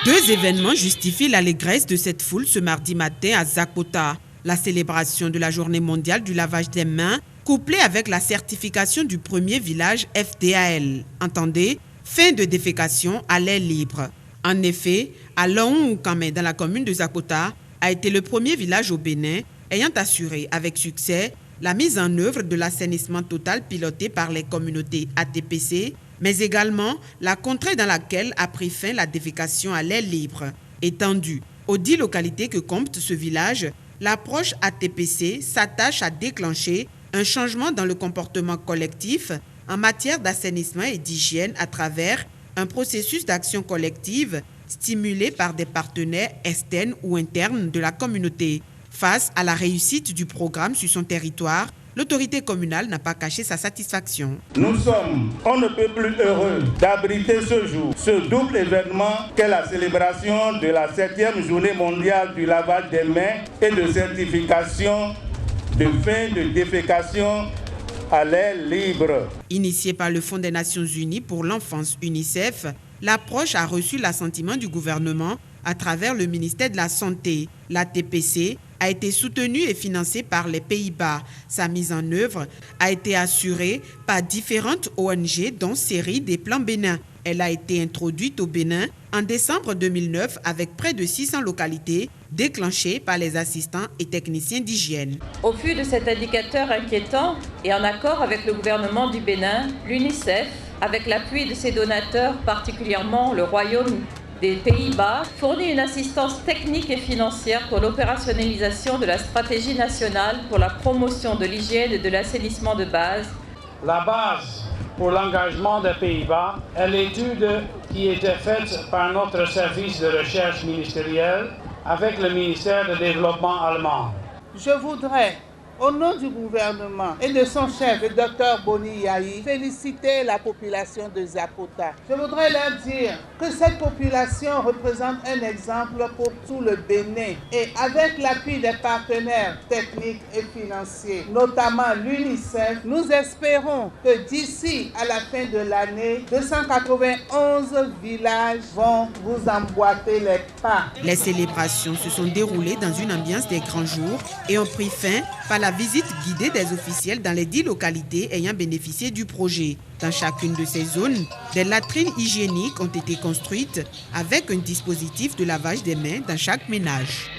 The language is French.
Deux événements justifient l'allégresse de cette foule ce mardi matin à Zakota. La célébration de la journée mondiale du lavage des mains, couplée avec la certification du premier village FDAL. Entendez, fin de défécation à l'air libre. En effet, Alaoun-Kame, dans la commune de Zakota, a été le premier village au Bénin ayant assuré avec succès la mise en œuvre de l'assainissement total piloté par les communautés ATPC, mais également la contrée dans laquelle a pris fin la défécation à l'air libre. Étendue aux 10 localités que compte ce village, l'approche ATPC s'attache à déclencher un changement dans le comportement collectif en matière d'assainissement et d'hygiène à travers un processus d'action collective stimulé par des partenaires externes ou internes de la communauté. Face à la réussite du programme sur son territoire, l'autorité communale n'a pas caché sa satisfaction. Nous sommes, on ne peut plus heureux d'abriter ce jour, ce double événement qu'est la célébration de la 7e journée mondiale du lavage des mains et de certification de fin de défécation à l'air libre. Initiée par le Fonds des Nations Unies pour l'enfance UNICEF, l'approche a reçu l'assentiment du gouvernement à travers le ministère de la Santé. L'ATPC a été soutenue et financée par les Pays-Bas. Sa mise en œuvre a été assurée par différentes ONG dont Série des Plans Bénin. Elle a été introduite au Bénin en décembre 2009 avec près de 600 localités déclenchées par les assistants et techniciens d'hygiène. Au vu de cet indicateur inquiétant et en accord avec le gouvernement du Bénin, l'UNICEF, avec l'appui de ses donateurs, particulièrement le Royaume des Pays-Bas, fournit une assistance technique et financière pour l'opérationnalisation de la stratégie nationale pour la promotion de l'hygiène et de l'assainissement de base. La base pour l'engagement des Pays-Bas est l'étude qui était faite par notre service de recherche ministériel avec le ministère du Développement allemand. Je voudrais, au nom du gouvernement et de son chef, le Dr Boni Yahi, féliciter la population de Zakota. Je voudrais leur dire que cette population représente un exemple pour tout le Bénin. Et avec l'appui des partenaires techniques et financiers, notamment l'UNICEF, nous espérons que d'ici à la fin de l'année, 291 villages vont vous emboîter les pas. Les célébrations se sont déroulées dans une ambiance des grands jours et ont pris fin par la visite guidée des officiels dans les 10 localités ayant bénéficié du projet. Dans chacune de ces zones, des latrines hygiéniques ont été construites avec un dispositif de lavage des mains dans chaque ménage.